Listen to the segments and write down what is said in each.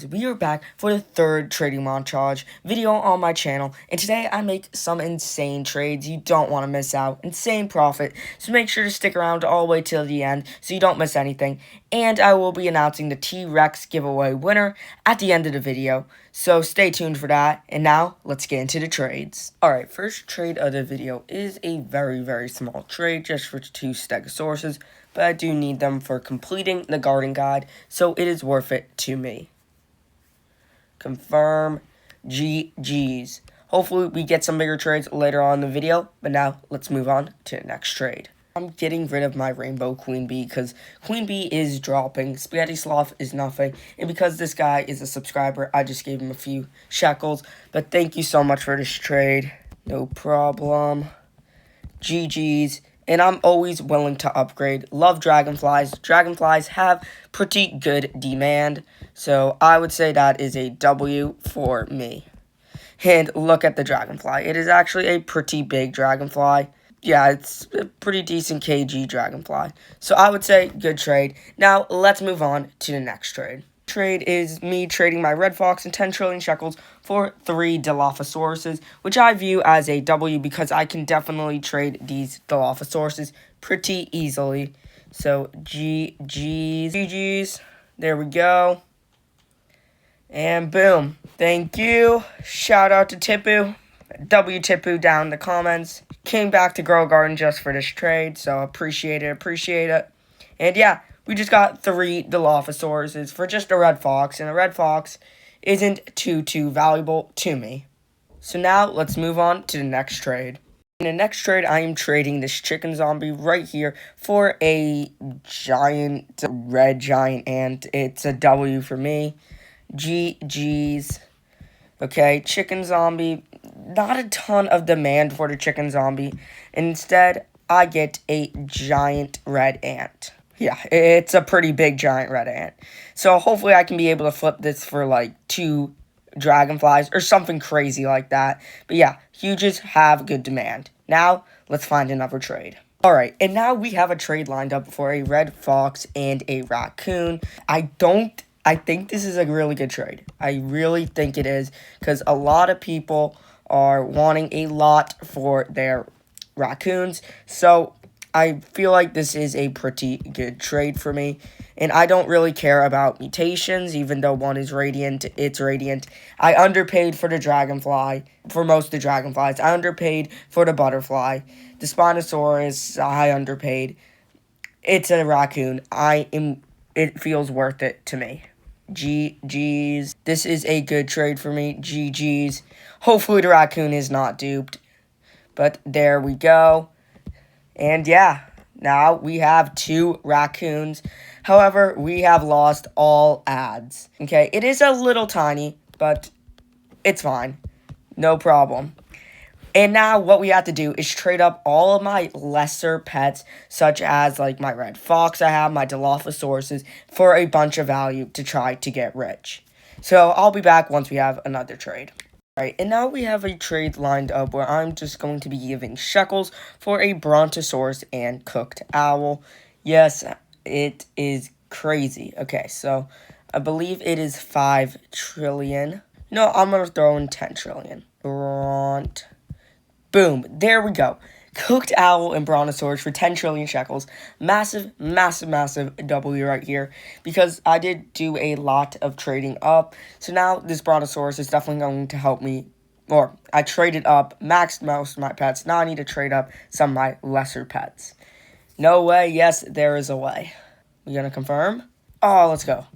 We are back for the third trading montage video on my channel, and today I make some insane trades you don't want to miss out. Insane profit, so make sure to stick around all the way till the end so you don't miss anything. And I will be announcing the T-Rex giveaway winner at the end of the video, so stay tuned for that. And now, let's get into the trades. Alright, first trade of the video is a very small trade just for 2 Stegosauruses, but I do need them for completing the garden guide, so it is worth it to me. Confirm. GG's. Hopefully we get some bigger trades later on in the video, but now let's move on to the next trade. I'm getting rid of my rainbow queen bee because queen bee is dropping, spaghetti sloth is nothing, and because this guy is a subscriber, I just gave him a few shekels. But thank you so much for this trade. No problem. GG's. And I'm always willing to upgrade. Love dragonflies. Dragonflies have pretty good demand. So I would say that is a W for me. And look at the dragonfly. It is actually a pretty big dragonfly. Yeah, it's a pretty decent kg dragonfly. So I would say good trade. Now let's move on to the next trade. Trade is me trading my red fox and 10 trillion shekels for 3 Dilophosauruses, which I view as a W because I can definitely trade these Dilophosauruses pretty easily. So GG's. There we go. And boom. Thank you. Shout out to Tipu. W Tipu down in the comments. Came back to Grow Garden just for this trade, so appreciate it. And yeah, we just got 3 Dilophosauruses for just a red fox, and a red fox isn't too valuable to me. So now let's move on to the next trade. In the next trade, I am trading this chicken zombie right here for a red giant ant. It's a W for me. GG's. Okay, chicken zombie. Not a ton of demand for the chicken zombie. Instead, I get a giant red ant. Yeah, it's a pretty big giant red ant. So hopefully I can be able to flip this for like 2 dragonflies or something crazy like that. But yeah, huges have good demand. Now, let's find another trade. Alright, and now we have a trade lined up for a red fox and a raccoon. I think this is a really good trade. I really think it is, because a lot of people are wanting a lot for their raccoons. So I feel like this is a pretty good trade for me. And I don't really care about mutations, even though one is radiant, it's radiant. I underpaid for the dragonfly, for most of the dragonflies. I underpaid for the butterfly. The Spinosaurus, I underpaid. It's a raccoon. It feels worth it to me. GG's. This is a good trade for me. GG's. Hopefully the raccoon is not duped. But there we go. And yeah, now we have 2 raccoons. However, we have lost all ads. Okay, it is a little tiny, but it's fine. No problem. And now what we have to do is trade up all of my lesser pets, such as like my red fox I have, my Dilophosauruses, for a bunch of value to try to get rich. So I'll be back once we have another trade. Alright, and now we have a trade lined up where I'm just going to be giving shekels for a Brontosaurus and cooked owl. Yes, it is crazy. Okay, so I believe it is 5 trillion. No, I'm going to throw in 10 trillion. Boom, there we go. Cooked owl and Brontosaurus for 10 trillion shekels. Massive W right here, because I did do a lot of trading up. So now this Brontosaurus is definitely going to help me. Or I traded up, maxed most of my pets. Now I need to trade up some of my lesser pets. No way. Yes, there is a way. We gonna confirm? Oh, let's go.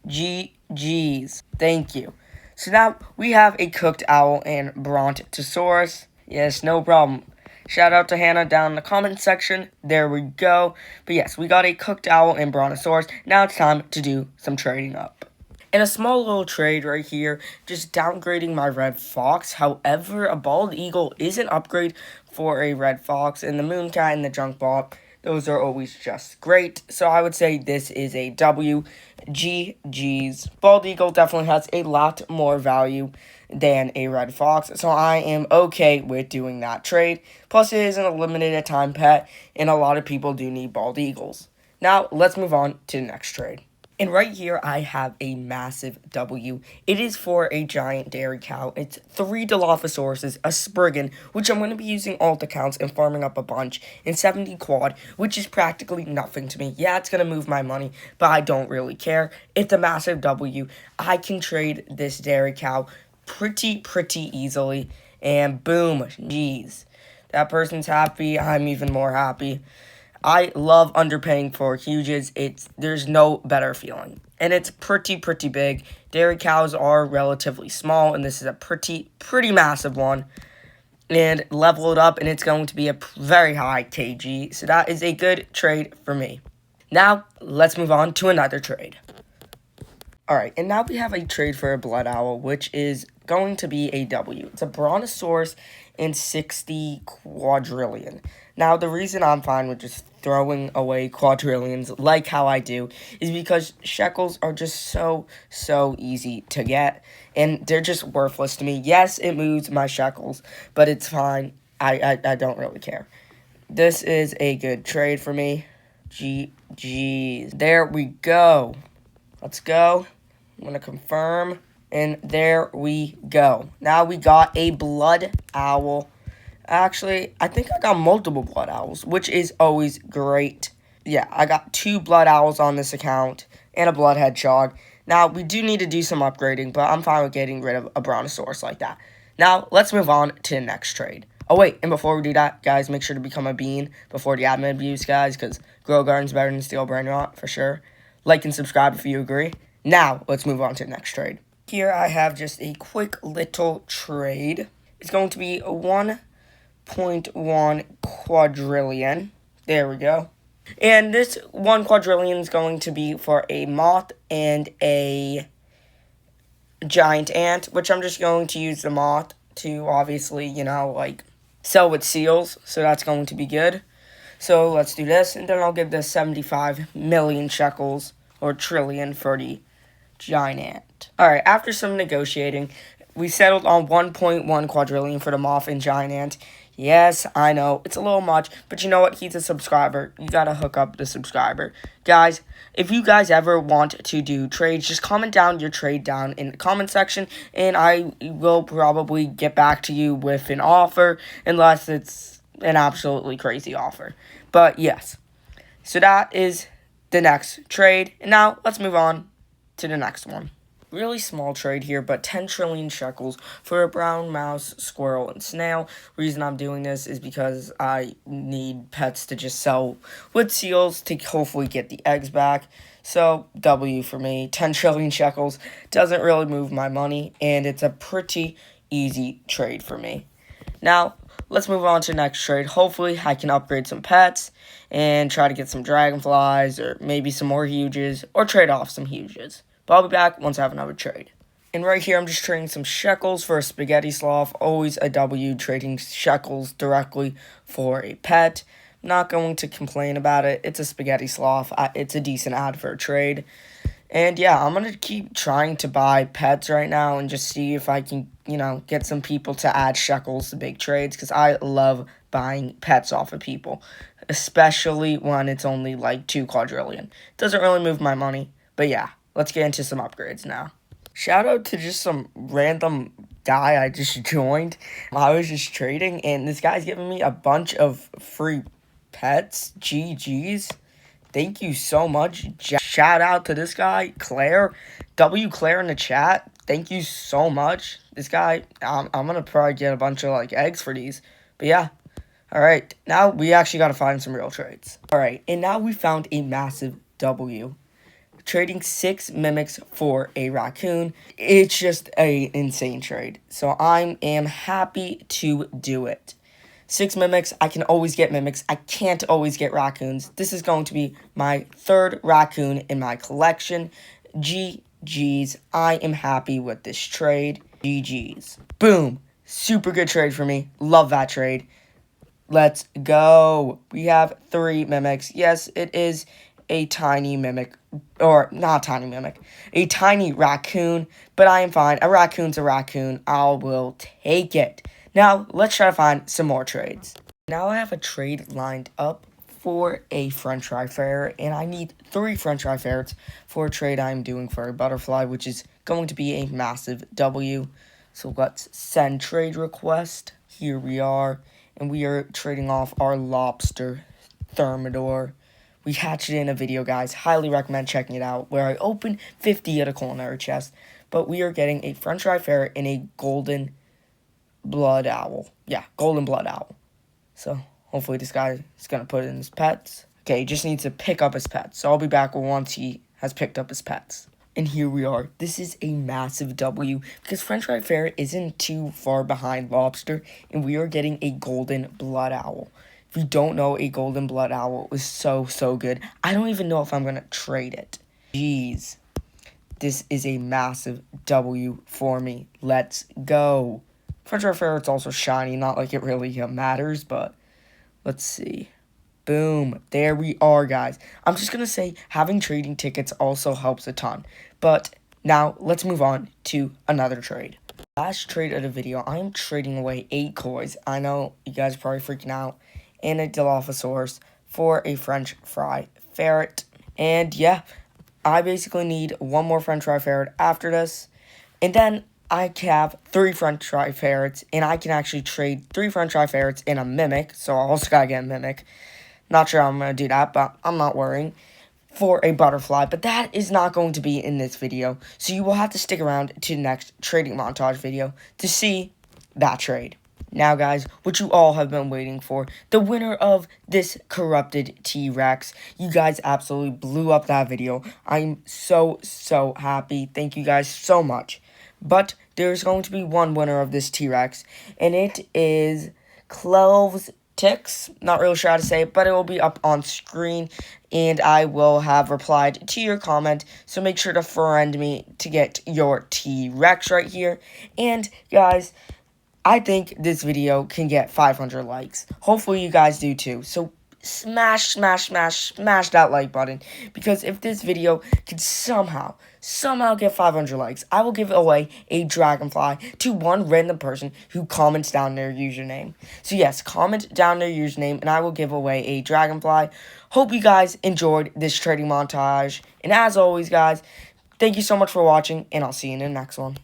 GG's. Thank you. So now we have a cooked owl and Brontosaurus. Yes, no problem. Shout out to Hannah down in the comment section. There we go. But yes, we got a cooked owl and Brontosaurus. Now it's time to do some trading up. And a small little trade right here, just downgrading my red fox. However, a bald eagle is an upgrade for a red fox, and the moon cat and the junk bot, those are always just great. So I would say this is a W. GG's. Bald eagle definitely has a lot more value than a red fox, so I am okay with doing that trade. Plus, it isn't a limited time pet, and a lot of people do need bald eagles. Now, let's move on to the next trade. And right here, I have a massive W. It is for a giant dairy cow. It's 3 Dilophosauruses, a Spriggan, which I'm going to be using alt accounts and farming up a bunch, and 70 quad, which is practically nothing to me. Yeah, it's going to move my money, but I don't really care. It's a massive W. I can trade this dairy cow pretty easily, and boom, jeez. That person's happy, I'm even more happy. I love underpaying for huges. There's no better feeling. And it's pretty big. Dairy cows are relatively small, and this is a pretty massive one. And level it up, and it's going to be a very high KG. So that is a good trade for me. Now, let's move on to another trade. Alright, and now we have a trade for a blood owl, which is going to be a W. It's a Brontosaurus and 60 quadrillion. Now, the reason I'm fine with just throwing away quadrillions like how I do is because shekels are just so easy to get, and they're just worthless to me. Yes, it moves my shekels, but it's fine. I don't really care. This is a good trade for me. GG's. There we go. Let's go. I'm going to confirm. And there we go. Now we got a blood owl. Actually, I think I got multiple blood owls, which is always great. Yeah, I got 2 blood owls on this account and a blood hedgehog. Now, we do need to do some upgrading, but I'm fine with getting rid of a Brontosaurus like that. Now, let's move on to the next trade. Oh, wait, and before we do that, guys, make sure to become a bean before the admin abuse, guys, because Grow Garden's better than Steel Brain Rot, for sure. Like and subscribe if you agree. Now, let's move on to the next trade. Here I have just a quick little trade. It's going to be 1.1 quadrillion. There we go. And this 1 quadrillion is going to be for a moth and a giant ant, which I'm just going to use the moth to obviously, sell with seals. So that's going to be good. So let's do this, and then I'll give this 75 million shekels, or trillion, for the giant ant. Alright, after some negotiating, we settled on 1.1 quadrillion for the moth and giant ant. Yes, I know, it's a little much, but you know what? He's a subscriber. You gotta hook up the subscriber. Guys, if you guys ever want to do trades, just comment down your trade down in the comment section, and I will probably get back to you with an offer, unless it's an absolutely crazy offer. But yes, so that is the next trade. And now let's move on to the next one. Really small trade here, but 10 trillion shekels for a brown mouse, squirrel, and snail. Reason I'm doing this is because I need pets to just sell with seals to hopefully get the eggs back. So, W for me. 10 trillion shekels doesn't really move my money, and it's a pretty easy trade for me. Now, let's move on to the next trade. Hopefully, I can upgrade some pets and try to get some dragonflies or maybe some more huges or trade off some huges. But I'll be back once I have another trade. And right here, I'm just trading some shekels for a spaghetti sloth. Always a W, trading shekels directly for a pet. Not going to complain about it. It's a spaghetti sloth. It's a decent ad for a trade. And yeah, I'm going to keep trying to buy pets right now and just see if I can, get some people to add shekels to big trades, because I love buying pets off of people, especially when it's only like 2 quadrillion. Doesn't really move my money, but yeah, let's get into some upgrades now. Shout out to just some random guy I just joined. I was just trading, and this guy's giving me a bunch of free pets. GG's. Thank you so much. Shout out to this guy, Claire. Claire in the chat. Thank you so much. This guy, I'm going to probably get a bunch of, eggs for these. But, yeah. Alright, now we actually got to find some real trades. Alright, and now we found a massive W. Trading 6 mimics for a raccoon. It's just an insane trade. So, I am happy to do it. 6 mimics, I can always get mimics. I can't always get raccoons. This is going to be my 3rd raccoon in my collection. GG's. I am happy with this trade. GG's. Boom. Super good trade for me. Love that trade. Let's go. We have 3 mimics. Yes, it is a tiny mimic. Or, not tiny mimic. A tiny raccoon. But I am fine. A raccoon's a raccoon. I will take it. Now, let's try to find some more trades. Now I have a trade lined up for a French fry ferret, and I need 3 French fry ferrets for a trade I'm doing for a butterfly, which is going to be a massive W. So let's send trade request. Here we are, and we are trading off our lobster thermidor. We hatched it in a video, guys. Highly recommend checking it out, where I opened 50 at a culinary chest. But we are getting a French fry ferret and a golden blood owl. Yeah, golden blood owl. So hopefully this guy is going to put in his pets. Okay, he just needs to pick up his pets. So I'll be back once he has picked up his pets. And here we are. This is a massive W because French fry ferret isn't too far behind lobster, and we are getting a golden blood owl. If you don't know, a golden blood owl is so good. I don't even know if I'm going to trade it. Jeez. This is a massive W for me. Let's go. French fry ferret's also shiny. Not like it really matters, but let's see. Boom. There we are, guys. I'm just going to say having trading tickets also helps a ton. But now let's move on to another trade. Last trade of the video, I am trading away 8 coins. I know you guys are probably freaking out. And a Dilophosaurus for a French fry ferret. And yeah, I basically need 1 more French fry ferret after this. And then I have 3 French fry ferrets. And I can actually trade 3 French fry ferrets in a mimic. So I also gotta get a mimic. Not sure how I'm going to do that, but I'm not worrying. For a butterfly, but that is not going to be in this video. So you will have to stick around to the next trading montage video to see that trade. Now, guys, what you all have been waiting for, the winner of this corrupted T-Rex. You guys absolutely blew up that video. I'm so happy. Thank you guys so much. But there's going to be one winner of this T-Rex, and it is Cloves Ticks. Not really sure how to say it, but it will be up on screen, and I will have replied to your comment, so make sure to friend me to get your T-Rex right here. And guys, I think this video can get 500 likes. Hopefully you guys do too. So smash that like button, because if this video can somehow get 500 likes, I will give away a dragonfly to one random person who comments down their username. So yes, comment down their username and I will give away a dragonfly. Hope you guys enjoyed this trading montage, and as always, guys, thank you so much for watching, and I'll see you in the next one.